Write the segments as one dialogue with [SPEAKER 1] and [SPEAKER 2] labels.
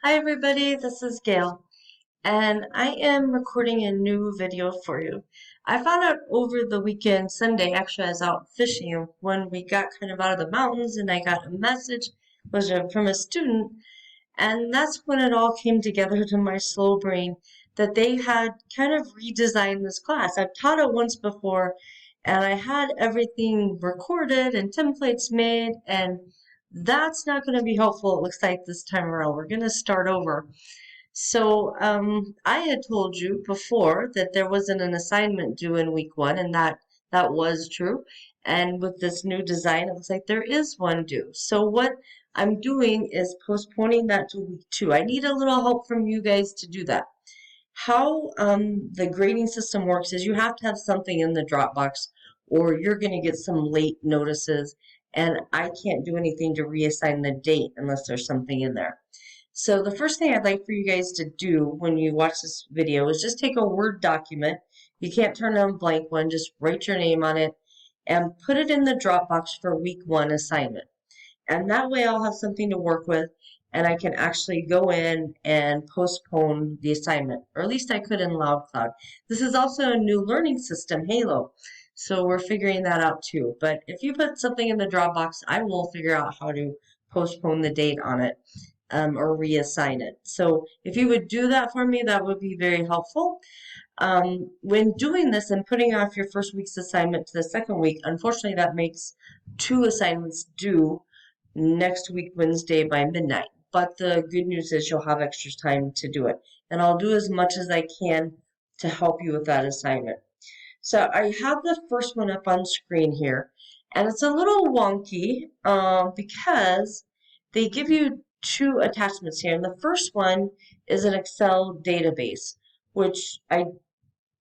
[SPEAKER 1] Hi everybody, this is Gail, and I am recording a new video for you. I found out over the weekend, Sunday, actually I was out fishing when we got kind of out of the mountains and I got a message from a student, and that's when it all came together to my slow brain that they had kind of redesigned this class. I've taught it once before and I had everything recorded and templates made, and that's not going to be helpful, it looks like, this time around. We're going to start over. So I had told you before that there wasn't an assignment due in week one, and that was true. And with this new design, it looks like there is one due. So what I'm doing is postponing that to week two. I need a little help from you guys to do that. How the grading system works is you have to have something in the Dropbox, or you're going to get some late notices, and I can't do anything to reassign the date unless there's something in there. So the first thing I'd like for you guys to do when you watch this video is just take a Word document. You can't turn on a blank one, just write your name on it and put it in the Dropbox for week one assignment. And that way I'll have something to work with and I can actually go in and postpone the assignment, or at least I could in LoudCloud. This is also a new learning system, Halo. So we're figuring that out too. But if you put something in the Dropbox, I will figure out how to postpone the date on it. Or reassign it. So if you would do that for me, that would be very helpful. When doing this and putting off your first week's assignment to the second week, unfortunately that makes two assignments due next week, Wednesday by midnight. But the good news is you'll have extra time to do it. And I'll do as much as I can to help you with that assignment. So I have the first one up on screen here, and it's a little wonky because they give you two attachments here. And the first one is an Excel database, which I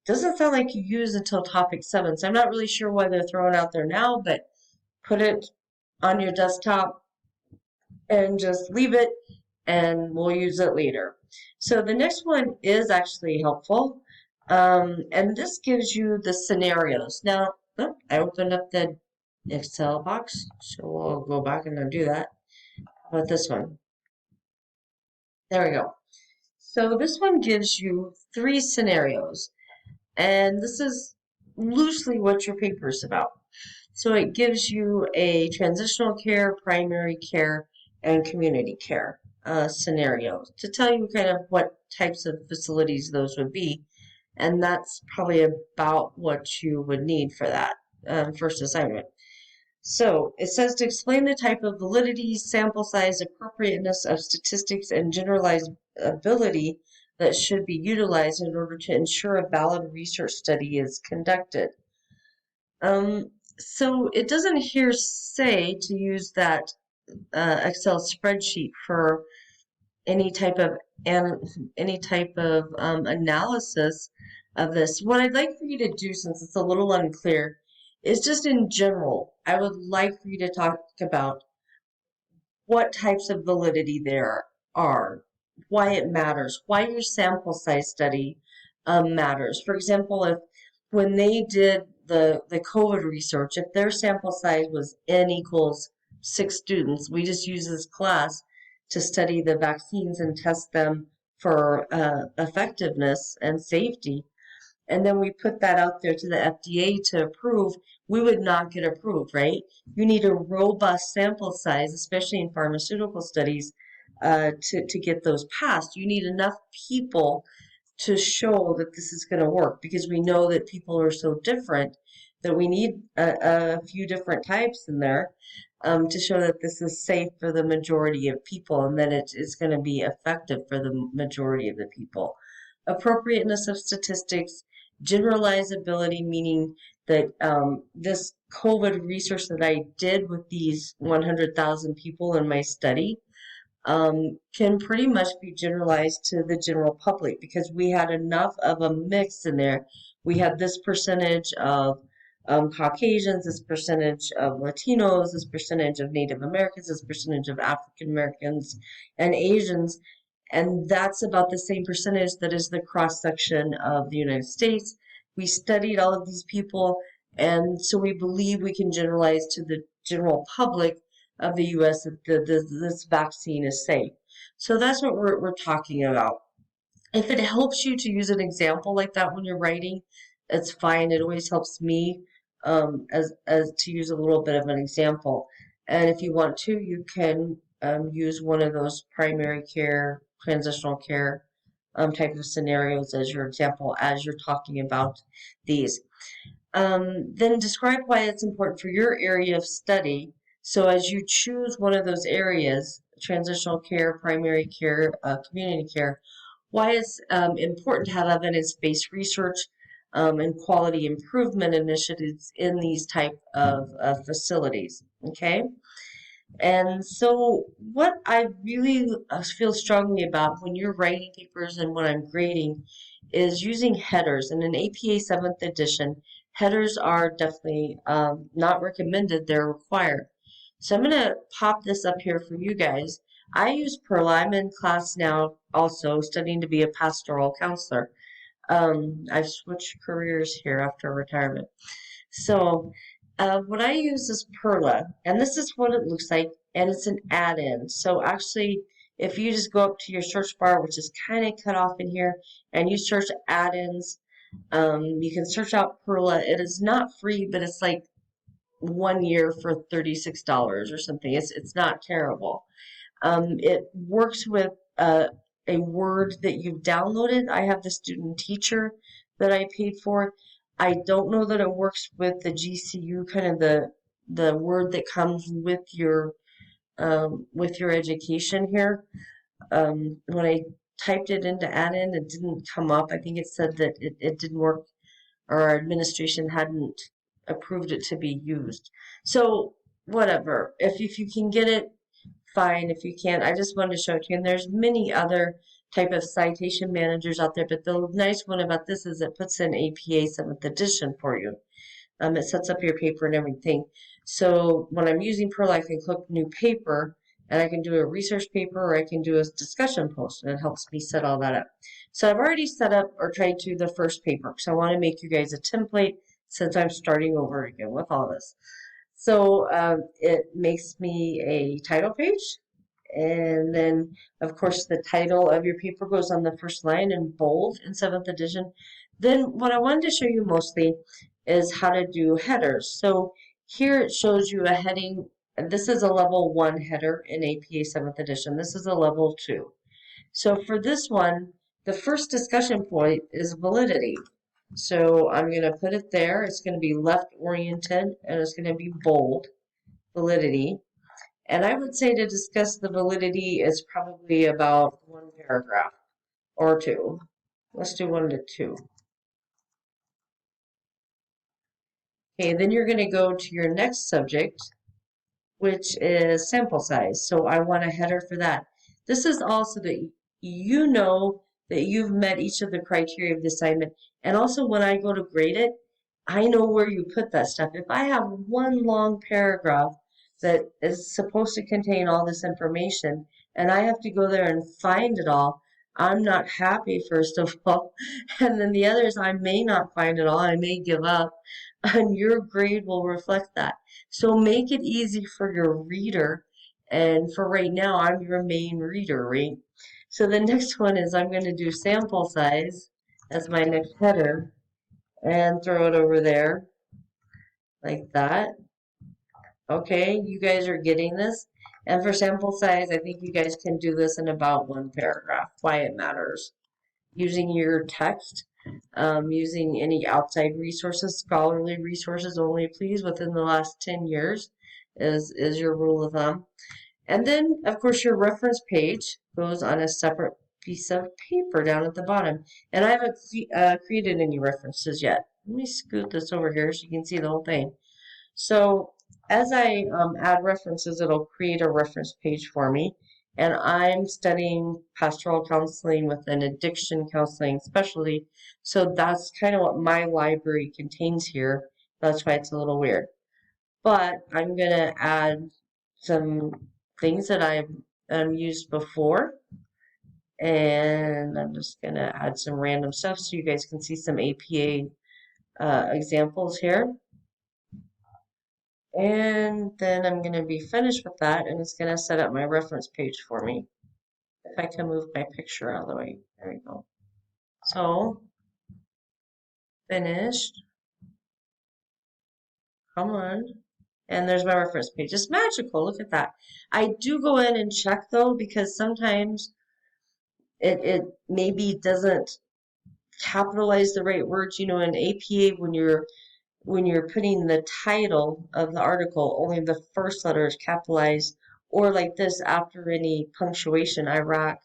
[SPEAKER 1] doesn't sound like you use until topic 7. So I'm not really sure why they're throwing out there now, but put it on your desktop and just leave it and we'll use it later. So the next one is actually helpful. And this gives you the scenarios. Now, I opened up the Excel box, so we'll go back and undo that. How about this one? There we go. So this one gives you 3 scenarios, and this is loosely what your paper is about. So it gives you a transitional care, primary care, and community care scenario to tell you kind of what types of facilities those would be. And that's probably about what you would need for that first assignment. So it says to explain the type of validity, sample size, appropriateness of statistics, and generalizability that should be utilized in order to ensure a valid research study is conducted. So it doesn't here say to use that Excel spreadsheet for any type of analysis of this. What I'd like for you to do, since it's a little unclear, is just in general, I would like for you to talk about what types of validity there are, why it matters, why your sample size study matters. For example, if when they did the COVID research, if their sample size was N equals 6 students, we just use this class to study the vaccines and test them for effectiveness and safety, and then we put that out there to the FDA to approve, we would not get approved, right? You need a robust sample size, especially in pharmaceutical studies, to get those passed. You need enough people to show that this is going to work, because we know that people are so different that we need a few different types in there to show that this is safe for the majority of people and that it is going to be effective for the majority of the people. Appropriateness of statistics, generalizability, meaning that this COVID research that I did with these 100,000 people in my study can pretty much be generalized to the general public, because we had enough of a mix in there. We had this percentage of Caucasians, this percentage of Latinos, this percentage of Native Americans, this percentage of African Americans and Asians, and that's about the same percentage that is the cross section of the United States. We studied all of these people, and so we believe we can generalize to the general public of the U.S. that this vaccine is safe. So that's what we're talking about. If it helps you to use an example like that when you're writing, it's fine. It always helps me as to use a little bit of an example. And if you want to, you can use one of those primary care, transitional care type of scenarios as your example as you're talking about these. Then describe why it's important for your area of study. So as you choose one of those areas, transitional care, primary care, community care, why it's important to have evidence-based research and quality improvement initiatives in these type of facilities. Okay. And so what I really feel strongly about when you're writing papers and when I'm grading is using headers. And in APA 7th edition, headers are definitely not recommended, they're required. So I'm going to pop this up here for you guys. I use Perla. I'm in class now also studying to be a pastoral counselor. I've switched careers here after retirement. So what I use is Perla, and this is what it looks like, and it's an add-in. So actually, if you just go up to your search bar, which is kind of cut off in here, and you search add-ins, you can search out Perla. It is not free, but it's like 1 year for $36 or something. It's not terrible. It works with a word that you've downloaded. I have the student teacher that I paid for. I don't know that it works with the GCU, kind of the word that comes with your education here. When I typed it into add-in, it didn't come up. I think it said that it didn't work, or our administration hadn't approved it to be used. So whatever. If you can get it, fine. If you can't, I just wanted to show it to you. And there's many other type of citation managers out there, but the nice one about this is it puts in APA 7th edition for you. It sets up your paper and everything. So when I'm using Perl, I can click new paper and I can do a research paper or I can do a discussion post, and it helps me set all that up. So I've already set up or tried to the first paper because I want to make you guys a template since I'm starting over again with all this. So it makes me a title page, and then of course the title of your paper goes on the first line in bold in 7th edition. Then what I wanted to show you mostly is how to do headers. So here it shows you a heading. This is a level 1 header in APA 7th edition. This is a level 2. So for this one, the first discussion point is validity. So I'm going to put it there. It's going to be left oriented and it's going to be bold, validity. And I would say to discuss the validity is probably about 1 paragraph or 2. Let's do 1 to 2. Okay, then you're going to go to your next subject, which is sample size. So I want a header for that. This is also that you know that you've met each of the criteria of the assignment. And also when I go to grade it, I know where you put that stuff. If I have one long paragraph that is supposed to contain all this information and I have to go there and find it all, I'm not happy, first of all. And then the others, I may not find it all. I may give up. And your grade will reflect that. So make it easy for your reader. And for right now, I'm your main reader, right? So the next one is I'm going to do sample size as my next header and throw it over there like that. Okay, you guys are getting this. And for sample size, I think you guys can do this in about 1 paragraph, why it matters. Using your text, using any outside resources, scholarly resources only, please, within the last 10 years is your rule of thumb. And then, of course, your reference page goes on a separate piece of paper down at the bottom. And I haven't created any references yet. Let me scoot this over here so you can see the whole thing. So as I add references, it'll create a reference page for me. And I'm studying pastoral counseling with an addiction counseling specialty. So that's kind of what my library contains here. That's why it's a little weird. But I'm going to add some things that I've used before. And I'm just going to add some random stuff so you guys can see some APA examples here. And then I'm going to be finished with that, and it's going to set up my reference page for me. If I can move my picture out of the way. There we go. So, finished. Come on. And there's my reference page. It's magical. Look at that. I do go in and check though, because sometimes it maybe doesn't capitalize the right words. You know, in APA, when you're putting the title of the article, only the first letter is capitalized, or like this, after any punctuation, Iraq,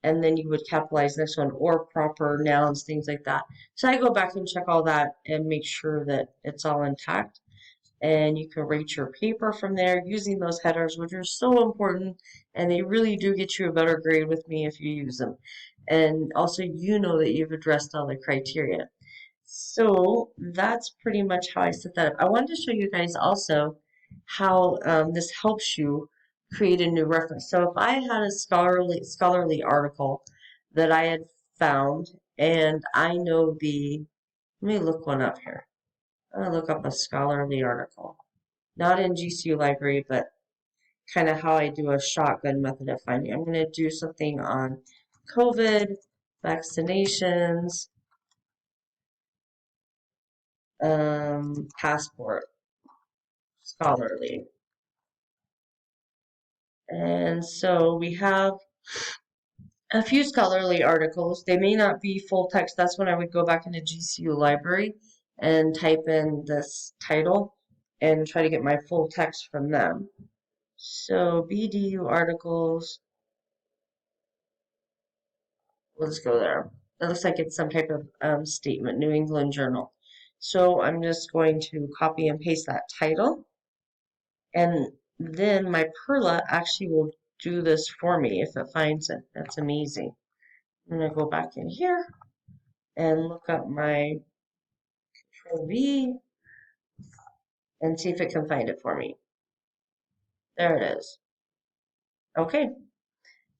[SPEAKER 1] and then you would capitalize the next one, or proper nouns, things like that. So I go back and check all that and make sure that it's all intact. And you can rate your paper from there using those headers, which are so important, and they really do get you a better grade with me if you use them. And also, you know that you've addressed all the criteria. So that's pretty much how I set that up. I wanted to show you guys also how this helps you create a new reference. So if I had a scholarly article that I had found, and I know let me look one up here. I'm going to look up a scholarly article. Not in GCU Library, but kind of how I do a shotgun method of finding. I'm going to do something on COVID, vaccinations, passport, scholarly. And so we have a few scholarly articles. They may not be full text. That's when I would go back into GCU Library and type in this title and try to get my full text from them. So BDU articles, let's go there. That looks like it's some type of statement, New England Journal. So I'm just going to copy and paste that title. And then my Perla actually will do this for me if it finds it. That's amazing. I'm going to go back in here and look up my Control V and see if it can find it for me. There it is. Okay.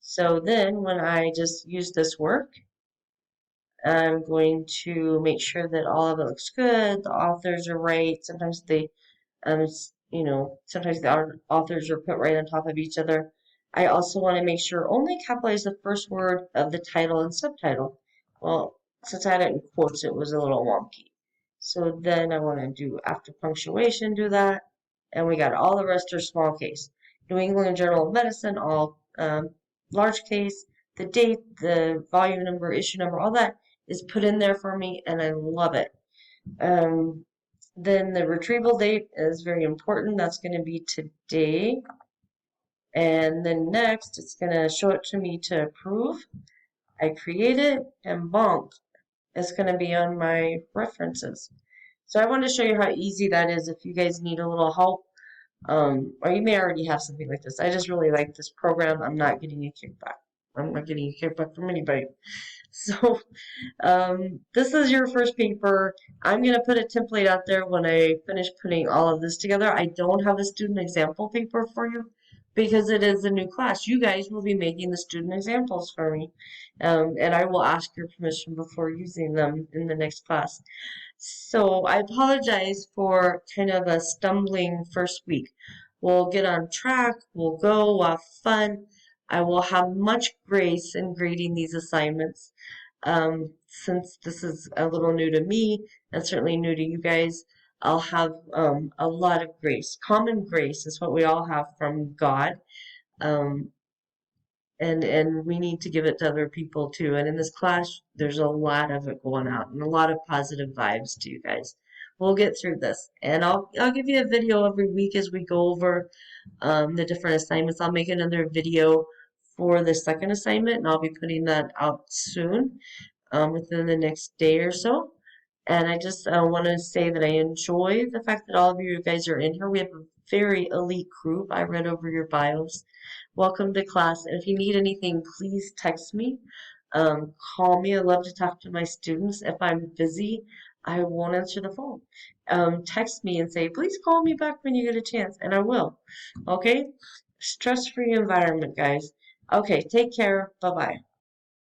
[SPEAKER 1] So then when I just use this work, I'm going to make sure that all of it looks good, the authors are right. Sometimes sometimes the authors are put right on top of each other. I also want to make sure only capitalize the first word of the title and subtitle. Well, since I had it in quotes, it was a little wonky. So then I want to do after punctuation, do that. And we got all the rest are small case. New England Journal of Medicine, all large case. The date, the volume number, issue number, all that is put in there for me, and I love it. Then the retrieval date is very important. That's going to be today. And then next, it's going to show it to me to approve. I create it, and bonk, it's going to be on my references. So I want to show you how easy that is if you guys need a little help. Or you may already have something like this. I just really like this program. I'm not getting a kickback. I'm not getting a kickback from anybody. So this is your first paper. I'm going to put a template out there when I finish putting all of this together. I don't have a student example paper for you because it is a new class. You guys will be making the student examples for me. And I will ask your permission before using them in the next class. So I apologize for kind of a stumbling first week. We'll get on track. We'll go. We'll have fun. I will have much grace in grading these assignments. Since this is a little new to me and certainly new to you guys, I'll have a lot of grace. Common grace is what we all have from God. And we need to give it to other people too. And in this class, there's a lot of it going out and a lot of positive vibes to you guys. We'll get through this, and I'll give you a video every week as we go over the different assignments. I'll make another video for the second assignment, and I'll be putting that out soon, within the next day or so. And I just want to say that I enjoy the fact that all of you guys are in here. We have a very elite group. I read over your bios. Welcome to class. And if you need anything, please text me. Call me. I love to talk to my students. If I'm busy, I won't answer the phone. Text me and say, please call me back when you get a chance, and I will. Okay? Stress-free environment, guys. Okay, take care. Bye-bye.